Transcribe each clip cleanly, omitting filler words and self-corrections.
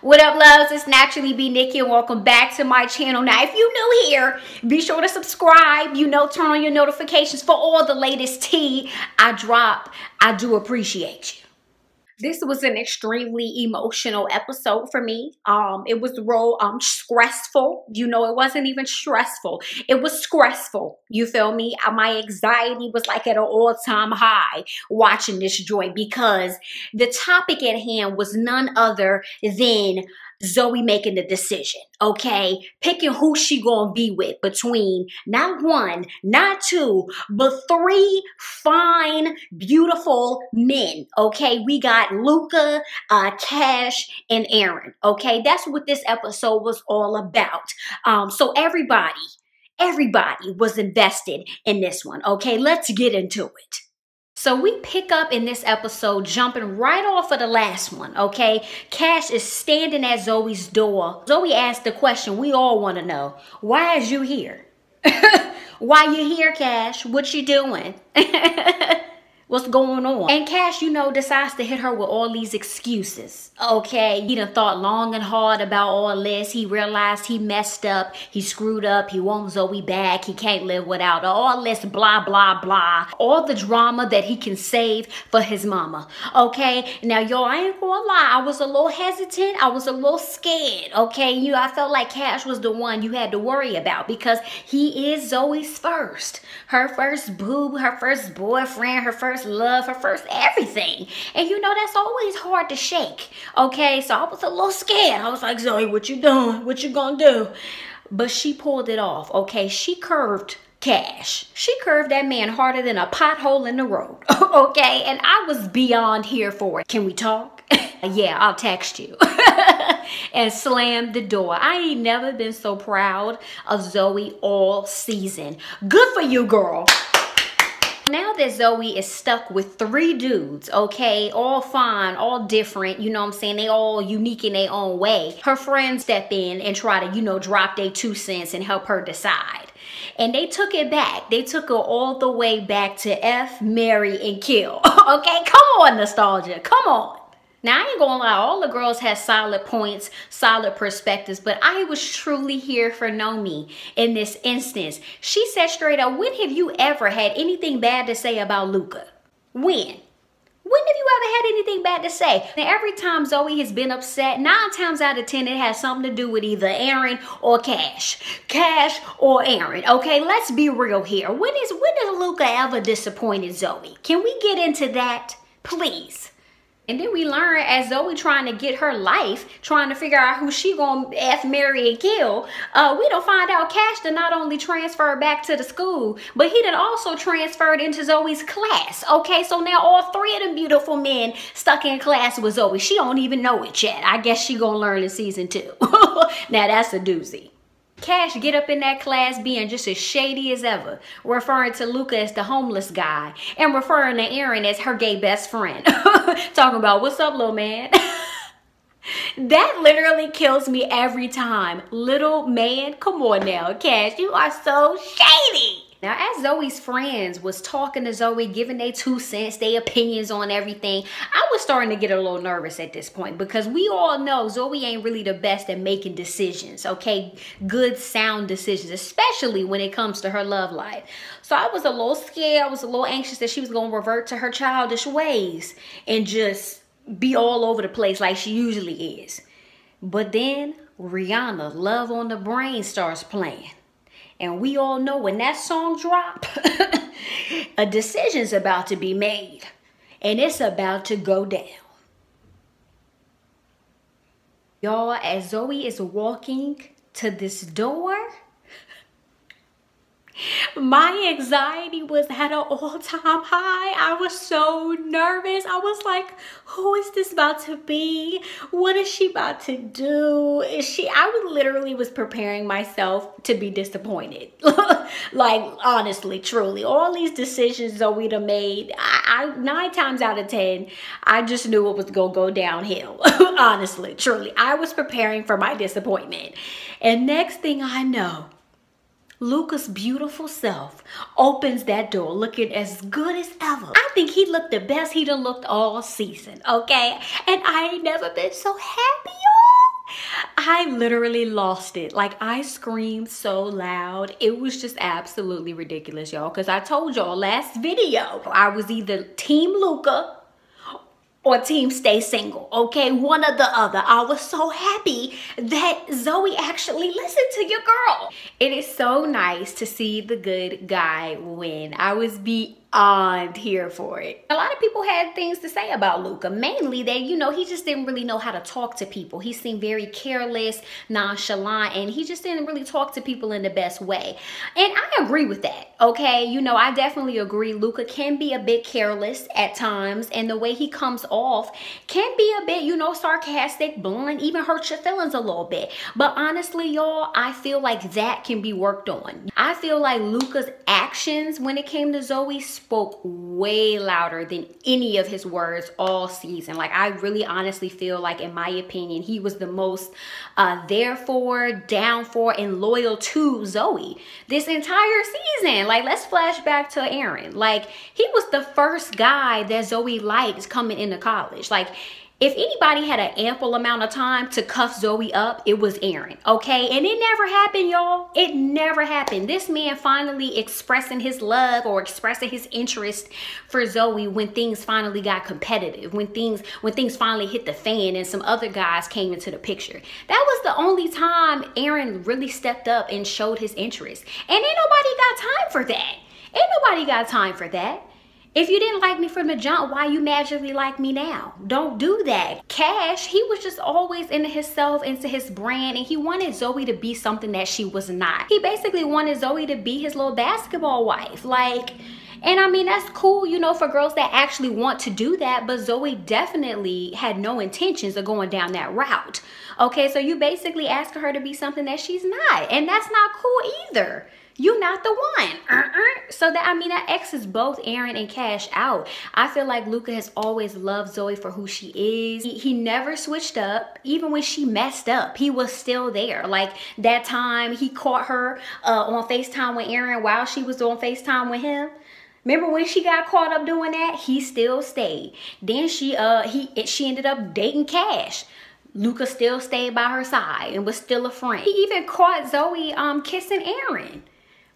What up, loves? It's Naturally Be Nikki, and welcome back to my channel. Now, if you're new here, be sure to subscribe, turn on your notifications for all the latest tea I drop. I do appreciate you. This was an extremely emotional episode for me. It was real stressful. It wasn't even stressful. It was stressful. You feel me? My anxiety was like at an all-time high watching this joint because the topic at hand was none other than Zoe making the decision, okay? Picking who she gonna be with between not one, not two, but three fine, beautiful men, okay? We got Luca, Cash, and Aaron, okay? That's what this episode was all about. So everybody was invested in this one, okay? Let's get into it. So we pick up in this episode jumping right off of the last one, okay? Cash is standing at Zoe's door. Zoe asked the question we all want to know. Why is you here? Why you here, Cash? What you doing? What's going on? And Cash, decides to hit her with all these excuses. Okay, he done thought long and hard about all this. He realized he messed up. He screwed up. He wants Zoe back. He can't live without her. All this blah, blah, blah. All the drama that he can save for his mama. Okay, now, y'all, I ain't gonna lie. I was a little hesitant. I was a little scared. Okay, I felt like Cash was the one you had to worry about because he is Zoe's first. Her first boo, her first boyfriend, her first love, her first everything. And that's always hard to shake. Okay, so I was a little scared. I was like, Zoe, what you doing? What you gonna do? But she pulled it off. Okay, she curved Cash. She curved that man harder than a pothole in the road. Okay, and I was beyond here for it. Can we talk? Yeah, I'll text you. And slammed the door. I ain't never been so proud of Zoe all season. Good for you, girl. Now that Zoe is stuck with three dudes, okay, all fine, all different, they all unique in their own way. Her friends step in and try to, drop their 2 cents and help her decide. And they took it back. They took her all the way back to F, marry, and kill. Okay, come on, nostalgia, come on. Now, I ain't gonna lie, all the girls had solid points, solid perspectives, but I was truly here for Nomi in this instance. She said straight up, when have you ever had anything bad to say about Luca? When? When have you ever had anything bad to say? Now, every time Zoe has been upset, 9 times out of 10, it has something to do with either Aaron or Cash. Cash or Aaron, okay? Let's be real here. When has Luca ever disappointed Zoe? Can we get into that, please? And then we learn as Zoe trying to get her life, trying to figure out who she gonna F, marry, and kill, we don't find out Cash done not only transfer back to the school, but he done also transferred into Zoe's class. Okay, so now all 3 of them beautiful men stuck in class with Zoe. She don't even know it yet. I guess she gonna learn in season 2. Now that's a doozy. Cash get up in that class being just as shady as ever, referring to Luca as the homeless guy and referring to Aaron as her gay best friend. Talking about, what's up, little man? That literally kills me every time. Little man, come on now, Cash, you are so shady. Now, as Zoe's friends was talking to Zoe, giving their 2 cents, their opinions on everything, I was starting to get a little nervous at this point because we all know Zoe ain't really the best at making decisions, okay? Good, sound decisions, especially when it comes to her love life. So I was a little scared. I was a little anxious that she was going to revert to her childish ways and just be all over the place like she usually is. But then Rihanna, Love on the Brain, starts playing. And we all know when that song drop, a decision's about to be made. And it's about to go down. Y'all, as Zoe is walking to this door, my anxiety was at an all-time high. I was so nervous. I was like, who is this about to be? What is she about to do? I literally was preparing myself to be disappointed. Like, honestly, truly, all these decisions Zoe done made, 9 times out of 10, I just knew it was gonna go downhill. Honestly, truly, I was preparing for my disappointment. And next thing I know, Luca's beautiful self opens that door looking as good as ever. I think he looked the best he done looked all season, okay? And I ain't never been so happy, y'all. I literally lost it. Like, I screamed so loud. It was just absolutely ridiculous, y'all. Because I told y'all last video, I was either Team Luca or team stay single, okay? One or the other. I was so happy that Zoe actually listened to your girl. It is so nice to see the good guy win. I was beyond here for it. A lot of people had things to say about Luca, mainly that, you know, he just didn't really know how to talk to people. He seemed very careless, nonchalant, and he just didn't really talk to people in the best way. And I agree with that, okay? You know, I definitely agree. Luca can be a bit careless at times, and the way he comes off can be a bit, you know, sarcastic, blunt, even hurt your feelings a little bit. But honestly, y'all, I feel like that can be worked on. I feel like Luca's actions when it came to Zoe spoke way louder than any of his words all season. Like, I really honestly feel like, in my opinion, he was the most there for, down for, and loyal to Zoe this entire season. Like, let's flash back to Aaron. Like, he was the first guy that Zoe liked coming into college. Like, if anybody had an ample amount of time to cuff Zoe up, it was Aaron, okay? And it never happened, y'all. It never happened. This man finally expressing his love or expressing his interest for Zoe when things finally got competitive, when things finally hit the fan and some other guys came into the picture. That was the only time Aaron really stepped up and showed his interest. And ain't nobody got time for that. Ain't nobody got time for that. If you didn't like me from the jump, why you magically like me now? Don't do that. Cash, he was just always into himself, into his brand, and he wanted Zoe to be something that she was not. He basically wanted Zoe to be his little basketball wife. Like, and I mean, that's cool, you know, for girls that actually want to do that, but Zoe definitely had no intentions of going down that route. Okay, so you basically asking her to be something that she's not, and that's not cool either. You not the one. So that, I mean, that X's both Aaron and Cash out. I feel like Luca has always loved Zoe for who she is. He never switched up. Even when she messed up, he was still there. Like that time he caught her on FaceTime with Aaron while she was on FaceTime with him. Remember when she got caught up doing that? He still stayed. Then she ended up dating Cash. Luca still stayed by her side and was still a friend. He even caught Zoe kissing Aaron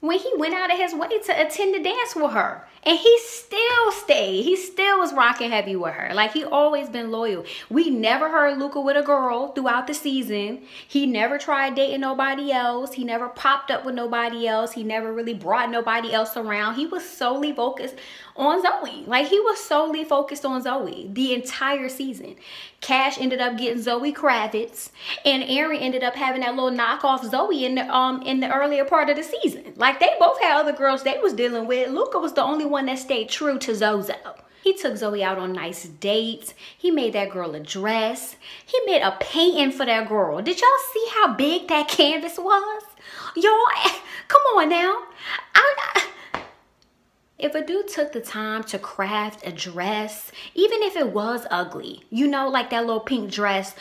when he went out of his way to attend the dance with her. And he still stayed. He still was rocking heavy with her. Like, he always been loyal. We never heard Luca with a girl throughout the season. He never tried dating nobody else. He never popped up with nobody else. He never really brought nobody else around. He was solely focused on Zoe. Like, he was solely focused on Zoe the entire season. Cash ended up getting Zoe Kravitz, and Aaron ended up having that little knockoff Zoe in the earlier part of the season. Like, they both had other girls they was dealing with. Luca was the only one that stayed true to Zozo. He took Zoe out on nice dates. He made that girl a dress. He made a painting for that girl. Did y'all see how big that canvas was? Y'all, come on now. If a dude took the time to craft a dress, even if it was ugly, you know, like that little pink dress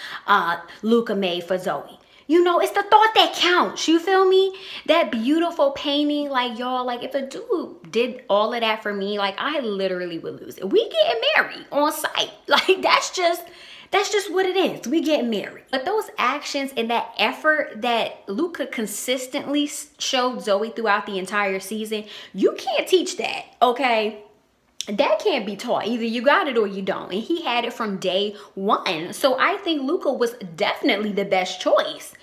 Luca made for Zoe. You know, it's the thought that counts. You feel me? That beautiful painting, like, y'all, like, if a dude did all of that for me, like, I literally would lose it. We getting married on site. Like, that's just what it is. We get married. But those actions and that effort that Luca consistently showed Zoe throughout the entire season, you can't teach that, okay? That can't be taught. Either you got it or you don't. And he had it from day one. So I think Luca was definitely the best choice.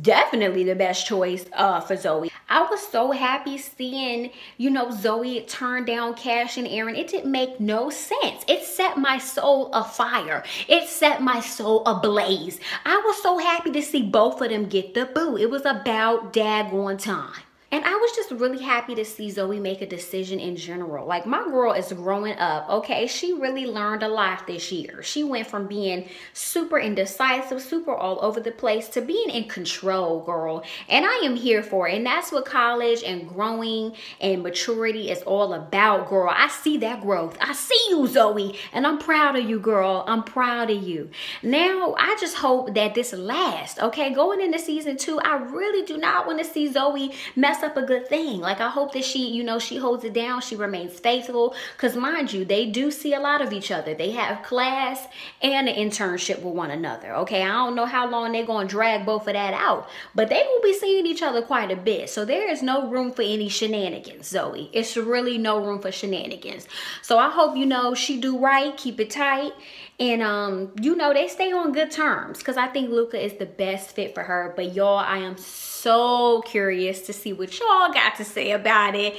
Definitely the best choice for Zoe. I was so happy seeing, you know, Zoe turn down Cash and Aaron. It didn't make no sense. It set my soul afire. It set my soul ablaze. I was so happy to see both of them get the boo. It was about daggone time. And I was just really happy to see Zoe make a decision in general. Like, my girl is growing up, okay? She really learned a lot this year. She went from being super indecisive, super all over the place, to being in control, girl. And I am here for it. And that's what college and growing and maturity is all about, girl. I see that growth. I see you, Zoe. And I'm proud of you, girl. I'm proud of you. Now, I just hope that this lasts, okay? Going into season 2, I really do not want to see Zoe mess mess up a good thing. Like, I hope that she, you know, she holds it down. She remains faithful. Because mind you, they do see a lot of each other. They have class and an internship with one another. Okay, I don't know how long they're going to drag both of that out. But they will be seeing each other quite a bit. So there is no room for any shenanigans, Zoe. It's really no room for shenanigans. So I hope, you know, she do right, keep it tight. And, you know, they stay on good terms. Because I think Luca is the best fit for her. But y'all, I am so curious to see what y'all got to say about it.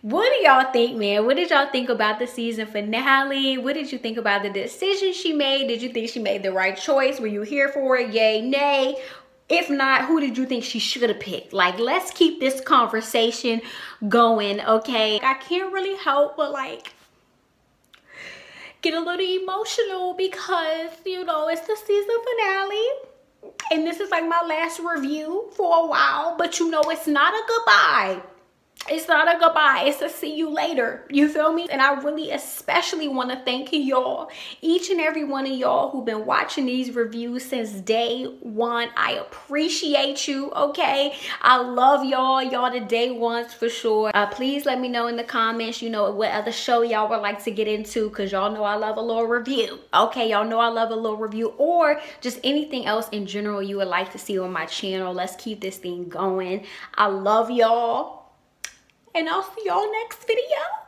What do y'all think, man? What did y'all think about the season finale? What did you think about the decision she made? Did you think she made the right choice? Were you here for it? Yay, nay? If not, who did you think she should have picked? Like, let's keep this conversation going, okay? I can't really help but, like, get a little emotional because, you know, it's the season finale. And this is like my last review for a while. But, you know, it's not a goodbye. It's not a goodbye. It's a see you later. You feel me? And I really especially want to thank y'all, each and every one of y'all who've been watching these reviews since day one. I appreciate you, okay? I love y'all. Y'all the day ones for sure. Please let me know in the comments, you know, what other show y'all would like to get into, because y'all know I love a little review. Okay, y'all know I love a little review, or just anything else in general you would like to see on my channel. Let's keep this thing going. I love y'all. And I'll see y'all next video.